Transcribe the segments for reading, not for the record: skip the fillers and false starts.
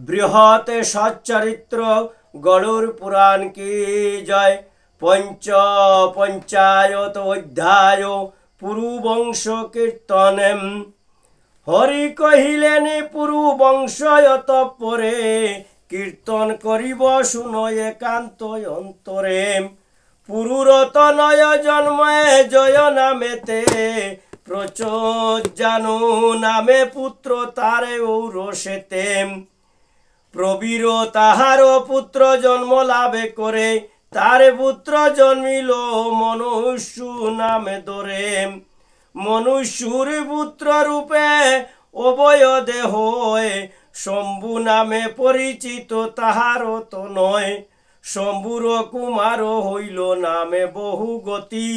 বৃহৎ সচ্চরিত্র গরুর পুরাণ কি জয়। পঞ্চায়ত অধ্যায় পুরুবংশ কীর্তনেম। হরি কহিলেন পুরুবংশয়ত পরে, কীর্তন করিব শুনো একান্ত অন্তরে। পুরুরতনয় জন্মে জয় নামেতে, প্রচোজ্জানু নামে পুত্র তারে ঔরসেতে। প্রবীর তাহার পুত্র জন্ম লাভে করে, তারে পুত্র জন্মিল মনুষ্য নামে ধরে। মনুষ্যর পুত্র রূপে অবয় দেহ, শম্ভু নামে পরিচিত তাহার তো নয়। শম্ভুর কুমার হইল নামে বহু গতি,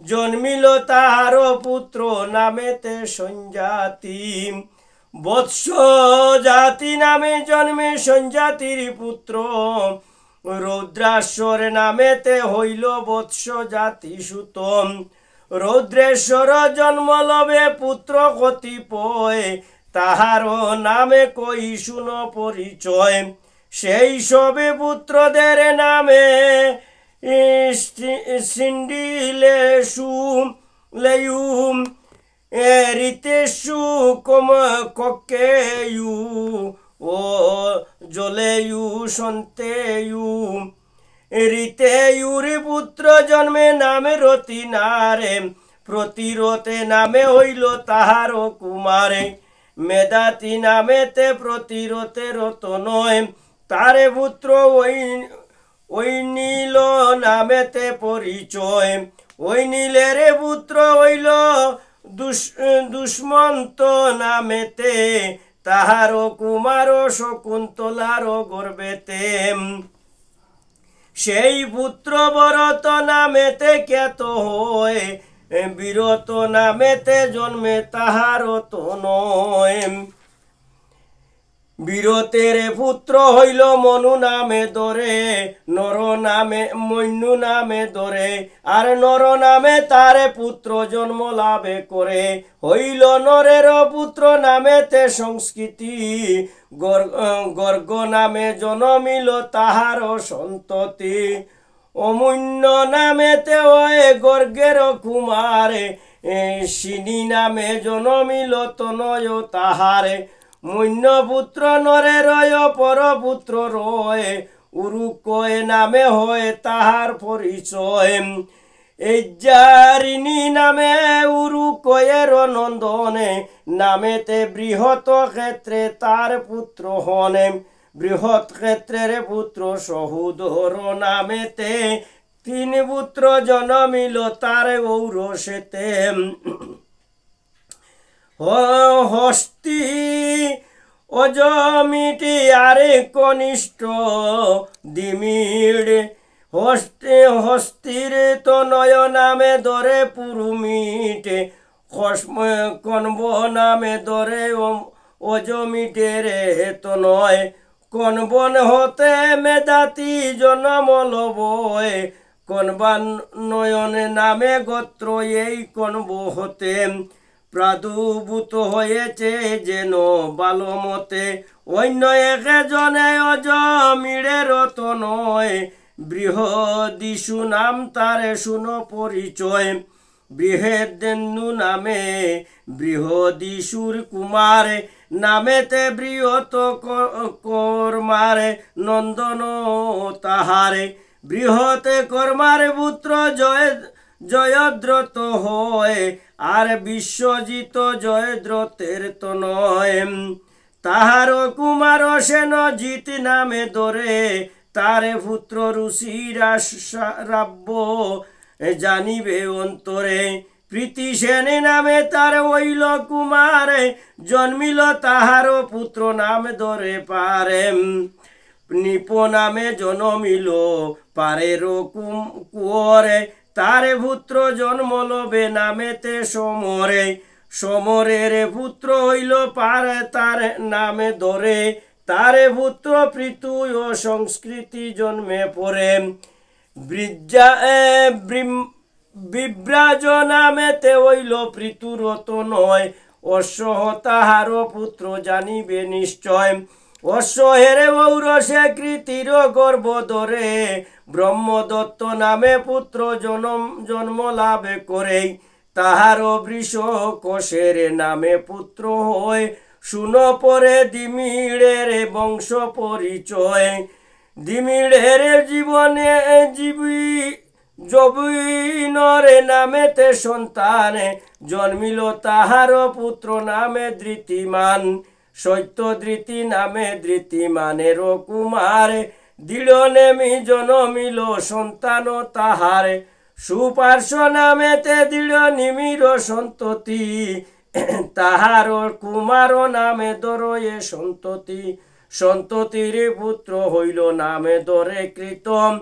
জন্মিল তাহার পুত্র নামেতে সঞ্জাতি। বৎস জাতি নামে জন্মে সঞ্জাতির পুত্র, রৌদ্রাশ্বর নামেতে হইল বৎস জাতি সুত। রৌদ্রেশ্বর জন্ম লবে পুত্র কতিপয়, তাহার নামে কই শুন পরিচয়। সেই সবে পুত্রদের নামে সিন্ডিলেশু লেয়ু, ঋতেশু কক্কেয়ু ও জলেয়ু সন্তেয়ু। ঋতেয়ুর পুত্র জন্মে নামে রতি নারে, প্রতিরতে নামে হইল তাহার কুমারে। মেদাতি নামেতে প্রতিরতে রত নয়, তারে পুত্র ওই নীল নামেতে পরিচয়। ওই নীলের পুত্র হইল দুষ্মন্ত নামেতে, তাহার কুমার শকুন্তলার গর্বেতে। সেই পুত্র বরত নামেতে খ্যাত হয়, বীরত নামেতে জন্মে তাহার তো নয়। বীরতের পুত্র হইল মনু নামে ধরে, নর নামে মন্যু নামে ধরে। আর নর নামে তারে পুত্র জন্ম লাভে করে, হইল নরের পুত্র নামেতে সংস্কৃতি। গর্গ নামে জন্মিল তাহার সন্ততি। অমূন্য নামেতে হয় গর্গের কুমারে, সিনি নামে জন্মিল তনয় তাহারে। মূন্য পুত্র নরে রয় পরপুত্র রয়, উরুকয় নামে হয় তাহার পরিচয়। এজ্জারিণী নামে উরুকয়ের নন্দনে, নামেতে বৃহৎ ক্ষেত্রে তার পুত্র হনে। বৃহৎ ক্ষেত্রের পুত্র সহুধর নামেতে, তিন পুত্র জন্মিল তার ঔরসেতে। হস্তি অজমিটি আরে কনিষ্ঠ দিমিড়। হস্তির তনয় নামে ধরে পুরুমিটে, কন্ব নামে ধরে অজমিটের তনয়। কনবন হতে মেদাতি জন্ম লবয়, কনবানয়ন নামে গোত্র এই কনব হতে। প্রাদুর্ভূত হয়েছে যেন বালমতে, অন্য একজনে অজমিড়ের তনয়। বৃহদিষু নাম তারে শুন পরিচয়। বৃহেদেন্দু নামে বৃহদিষুর কুমার, নামেতে বৃহৎ কর্মারে নন্দন তাহারে। বৃহৎ কর্মার পুত্র জয়দ্রত হয়, আর বিশ্বজিৎ জয়দ্রথের তো নয়। তাহার কুমার সেন জিত নামে ধরে, তারে পুত্র ঋষিরাব্য জানিবে অন্তরে। প্রীতি সেন নামে তার হইল কুমারে, জন্মিল তাহার পুত্র নাম ধরে পারে। নিপ নামে জন্মিল পারের কুয়রে, তারে পুত্র জন্ম লবে নামেতে সমরে। সমরের পুত্র হইল পারে তার নামে ধরে, তারে পুত্র পৃথু ও সংস্কৃতি জন্মে পড়ে। বিভ্রাজ নামেতে হইল পৃথুরত নয়, অসহ তাহার পুত্র জানিবে নিশ্চয়। অশ্বহেরে ঔরসে কৃতির গর্ভ ধরে ব্রহ্মদত্ত নামে পুত্র জন্ম লাভ করেই তাহার বৃষ কোষের নামে পুত্র হয় শুন পরে দিমিড়ের বংশ পরিচয় দিমিড়ের জীবনে জবিনরে নামেতে সন্তান জন্মিল তাহার পুত্র নামে ধৃতিমান সত্য ধৃতি নামে ধৃতিমানের কুমার দৃঢ় নেমি জনমিল সন্তান তাহার সুপার্শ্ব নামেতে দৃঢ় নিমির সন্ততি তাহার কুমার নামে দরয়ে সন্ততি সন্ততির পুত্র হইল নামে দরে কৃতম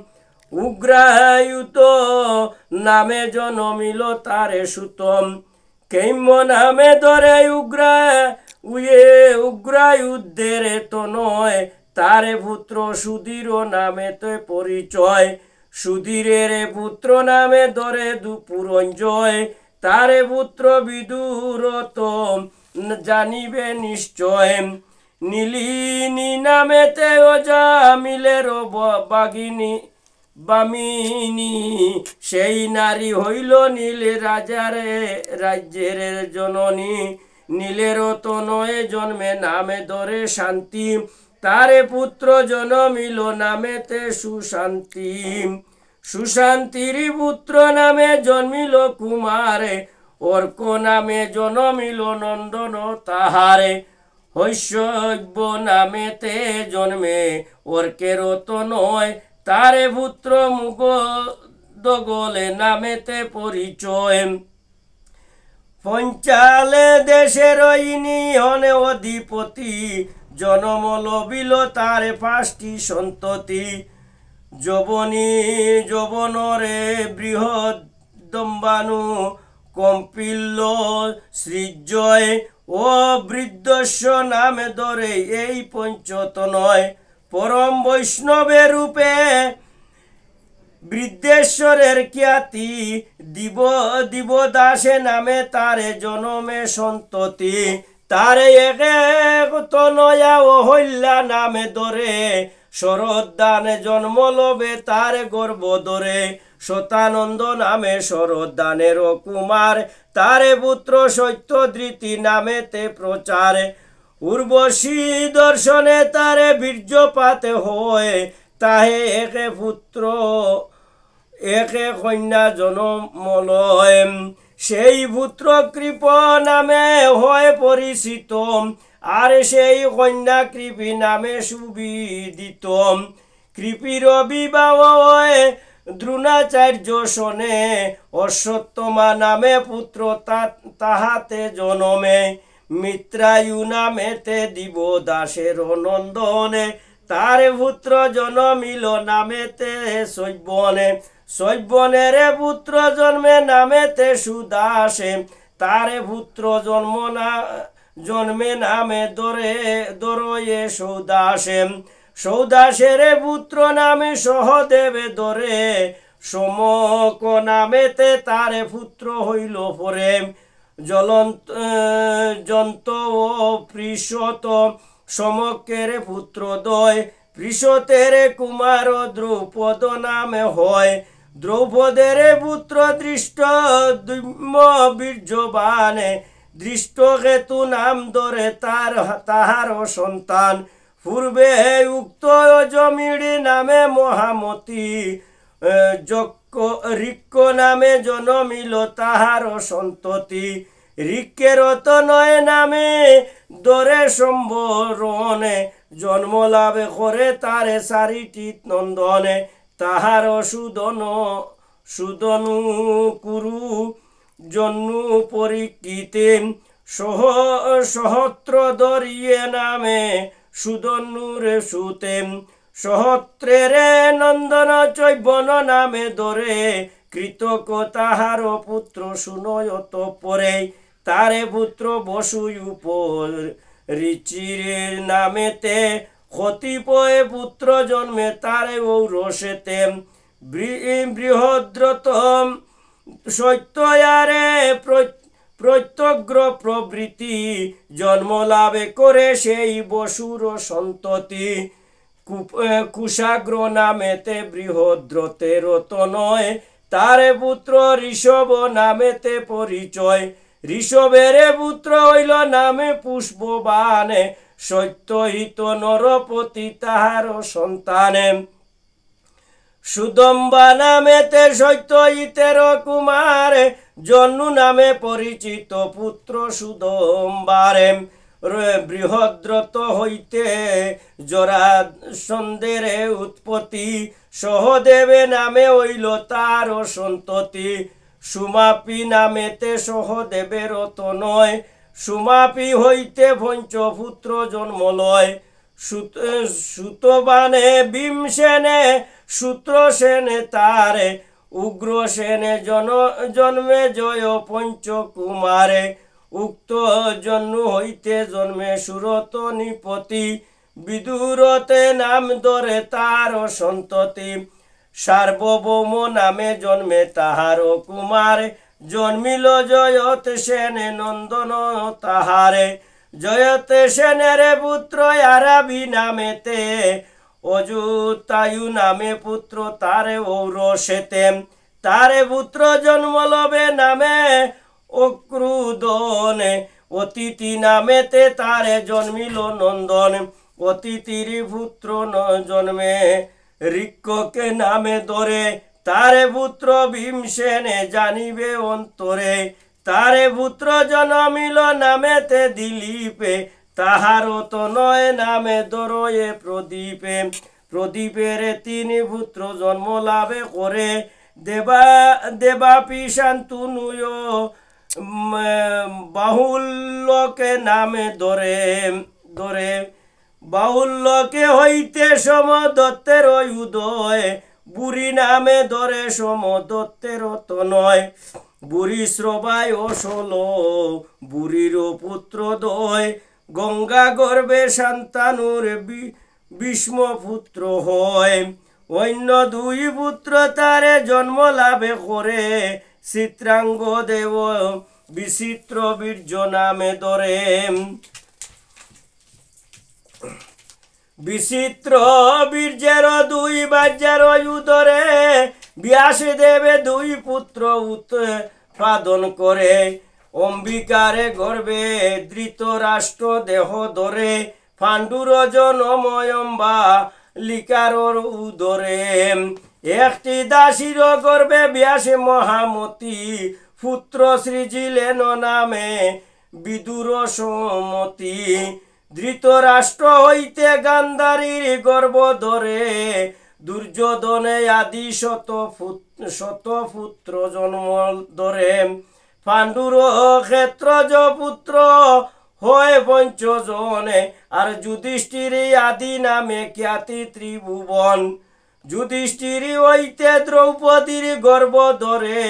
উগ্রায়ুত নামে জনমিল তারে সুতম কৈম্য নামে দরে উগ্রায়ুদ্ধের তনয় তারে পুত্র সুধীর নামে তে পরিচয় সুধীরের পুত্র নামে দরে দুপুরঞ্জয় তারে পুত্র বিদুরত জানিবে নিশ্চয় নীলিনী নামেতে অজামিলের বাগিনী বামিনী সেই নারী হইল নীল রাজ্যের জননী নীলের তনয়ে জন্মে নামে ধরে শান্তি তারে পুত্র জনমিল নামেতে সুশান্তি সুশান্তির পুত্র নামে জন্মিল কুমারে অর্ক নামে জনমিল নন্দন তাহারে হৈশব্য নামেতে জন্মে অর্কের তনয় তারে পুত্র মুগ দগলে নামেতে পরিচয় পঞ্চালে দেশের ইনি হনে অধিপতি জনম লবিল তারে 5টি সন্ততি যবনরে বৃহৎ দম্বানু কম্পিল্ল শ্রীজয় ও বৃদ্ধস্য নামে ধরে এই পঞ্চতনয় পরম বৈষ্ণবের রূপে বৃদ্ধেশ্বরের খ্যাতি দিবদাসে নামে তারে জনমে সন্ততি তারে এক তনয়া অহল্যা নামে ধরে শরদ্দানে জন্ম লবে তারে গর্ভ ধরে শতানন্দ নামে শরদ্দানের কুমার তারে পুত্র সত্যধৃতি নামেতে প্রচার উর্বশী দর্শনে তারে বীর্যপাতে হয় তাহে একে পুত্র একে কন্যা জনমলয় সেই পুত্র কৃপ নামে হয় পরিচিত আর সেই কন্যা কৃপি নামে সুবিদিত কৃপির বিবাহ হয় দ্রোণাচার্য শোনে অশ্বত্থমা নামে পুত্র তাহাতে জনমে মিত্রায়ু নামেতে দিবদাসের নন্দনে তারে পুত্র জনমিল নামেতে শৈবনে শৈবনের পুত্র জন্মে নামেতে সুদাসে তারে পুত্র জন্মে নামে দরয়ে সৌদাসে সৌদাসের পুত্র নামে সহদেবে দরে সমক নামেতে তারে পুত্র হইল পরে জন্ত ও পৃষত সমকের পুত্র দয় পৃষতের কুমার দ্রৌপদ নামে হয় দ্রৌপদের পুত্র দৃষ্ট বীর্যবানে দৃষ্টকেতু নাম ধরে তাহার সন্তান পূর্বে উক্ত জমিড়ি নামে মহামতি ঋক্ষ নামে জনমিল তাহার সন্ততি ঋক্ষের তনয় নামে দরে সম্বরণে জন্ম লাভ করে তারে 4টি নন্দনে তাহার সুদনু কুরু জন্নু পরীক্ষিতে সহস্র দরিয়ে নামে সুদনুরে সুতে সহস্রের নন্দন চৈবন নামে ধরে কৃতক তাহার পুত্র শুনয়ত পরে তারে পুত্র বসু উপর ঋচির নামেতে কতিপয় পুত্র জন্মে তারে ঔরসেতে বৃহদ্রত সত্যয়ারে প্রত্যগ্র প্রবৃত্তি জন্ম লাভে করে সেই বসুর সন্ততি কুশাগ্র নামেতে বৃহদ্রতের তনয় তারে পুত্র ঋষভ নামেতে পরিচয় ঋষভের পুত্র হইল নামে পুষ্পবানে সত্যহিত নরপতি তাহার সন্তানে সুদম্বা নামেতে সত্যহিতের কুমার জন্নু নামে পরিচিত পুত্র সুদম্বারে বৃহদ্রত হইতে জরাসন্ধের উৎপত্তি সহদেবে নামে হইল তার সন্ততি সুমাপি নামেতে সহদেবের তনয় সুমাপি হইতে পঞ্চপুত্র জন্ম লয় সুতবানে ভীমসেনে সূত্রসেনে তারে উগ্রসেনে জন্মে জয় পঞ্চকুমারে উক্ত জন্মু হইতে জন্মে সুরত নিপতি বিদুরতে নাম ধরে তার সন্ততি সার্বভৌম নামে জন্মে তাহার কুমারে জন্মিল জয়ত সেনে নন্দন তাহারে জয়ত সেনের পুত্র আরাবি নামেতে অযুতায়ু নামে পুত্র তারে ঔরসেতে তারে পুত্র জন্ম লবে নামে অক্রুদনে অতিথি নামেতে তারে জন্মিল নন্দন অতিথির পুত্র জন্মে ঋক্ষকে নামে ধরে তারে পুত্র ভীমসেনে জানিবে অন্তরে তারে পুত্র জন্মিল নামেতে দিলীপে তাহার তনয় নামে ধরয়ে প্রদীপে প্রদীপের তিনি পুত্র জন্ম লাভে করে দেবাপি শান্তনুয় বাহুল্যকে নামে ধরে বাহুল্যকে হইতে সমদত্তের উদয় বুড়ি নামে ধরে সমদত্তের তনয় বুড়ি শ্রবায় অসল বুড়ির পুত্র দয় গঙ্গা গর্ভে শান্তানুর ভীষ্মপুত্র হয় অন্য দুই পুত্র তারে জন্ম লাভে করে চিত্রাঙ্গ দেব বিচিত্র বীর্য নামে ধরে বিচিত্র বীর্যের দুই বাজ্যের উদরে ব্যাস দেবে দুই পুত্র উৎপাদন করে অম্বিকারে গর্ভে ধৃতরাষ্ট্র দেহ ধরে পাণ্ডুর জনময়ম্বা লিকারর উদরে একটি দাসীর গর্ভে ব্যাসে মহামতি পুত্র সৃজিলেন নামে বিদুর সমতি ধৃতরাষ্ট্র হইতে গান্ধারীর গর্ভ ধরে দুর্যোধনে আদি শত পুত্র জন্ম ধরে পাণ্ডুর ক্ষেত্রজ পুত্র হয় পঞ্চজনে আর যুধিষ্ঠির আদি নামে খ্যাতি ত্রিভুবন যুধিষ্ঠির হইতে দ্রৌপদীর গর্ভ ধরে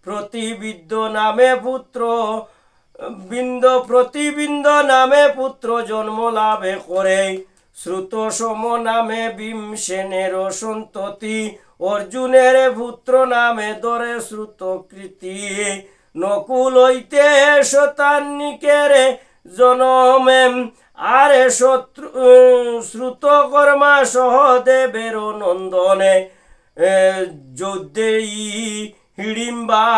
প্রতিবিদ্য নামে পুত্র প্রতিবিন্দ নামে পুত্র জন্ম লাভে করে শ্রুত সম নামে ভীমসেনের সন্ততি অর্জুনের পুত্র নামে ধরে শ্রুতকৃতি নকুল হইতে শতান্নিকের জনমে আরে শ্রুতকর্মা সহদেবের নন্দনে যৌদেই হিড়িম্বা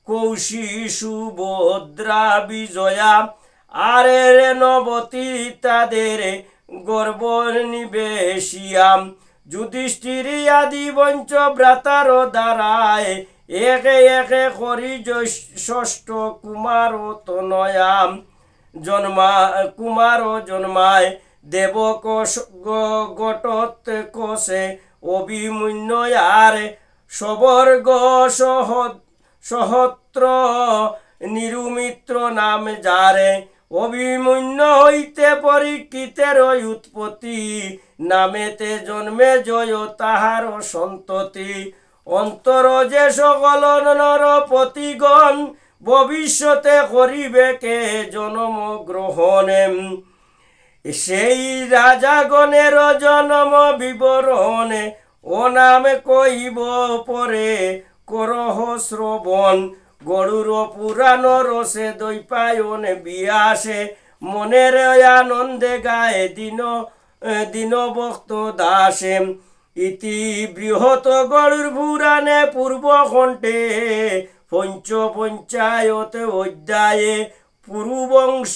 কৌশী সুভদ্রা বিজয়া আরে নবতী তাদের গর্ব নিবেশিয়াম যুধিষ্ঠির আদি পঞ্চ ভ্রাতার দ্বারায় একে একে করি ষষ্ঠ কুমার তনয়াম কুমার জন্মায় দেবক গটত কোষে অভিমন্যয়ার সবর্গ সহত্র নিরুমিত্র নাম যারে অভিমন্য হইতে পরীক্ষিতের উৎপত্তি নামেতে জন্মে জয় তাহার সন্ততি অন্তর যে সকল নরপতিগণ ভবিষ্যতে করিবে কে জন্ম গ্রহণে সেই রাজাগণের জন্ম বিবরণে ও নামে কইব পরে করহ শ্রবণ গরুর পুরানো রসে দই পায়ন বিয়াসে মনের আনন্দে গায়ে দিন ভক্ত দাসে ইতি বৃহৎ গরুর পুরাণে পূর্ব কণ্ঠে পঞ্চায়ত অধ্যায়ে পুরুবংশ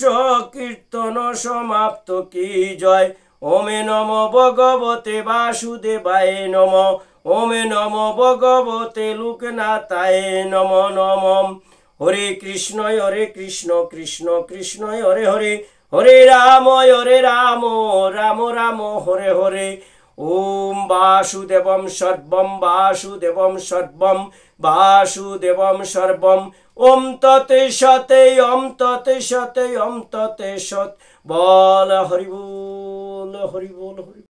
কীর্তন সমাপ্ত কি জয়। ওমে নম ভগবতে বাসুদেবায় নম। ওমে নম ভগবতে লোকনাথায় নম নম। হরে কৃষ্ণ কৃষ্ণ কৃষ্ণ হরে হরে, হরে রাম রাম রাম হরে হরে। ওম বাসুদেবম সর্বম বাসুদেবম সর্বম বাসুদেবম সর্বম। ওম ততে সতে ওম ততে সতে ওম ততে সৎ। বল হরি বল হরি বল হরি।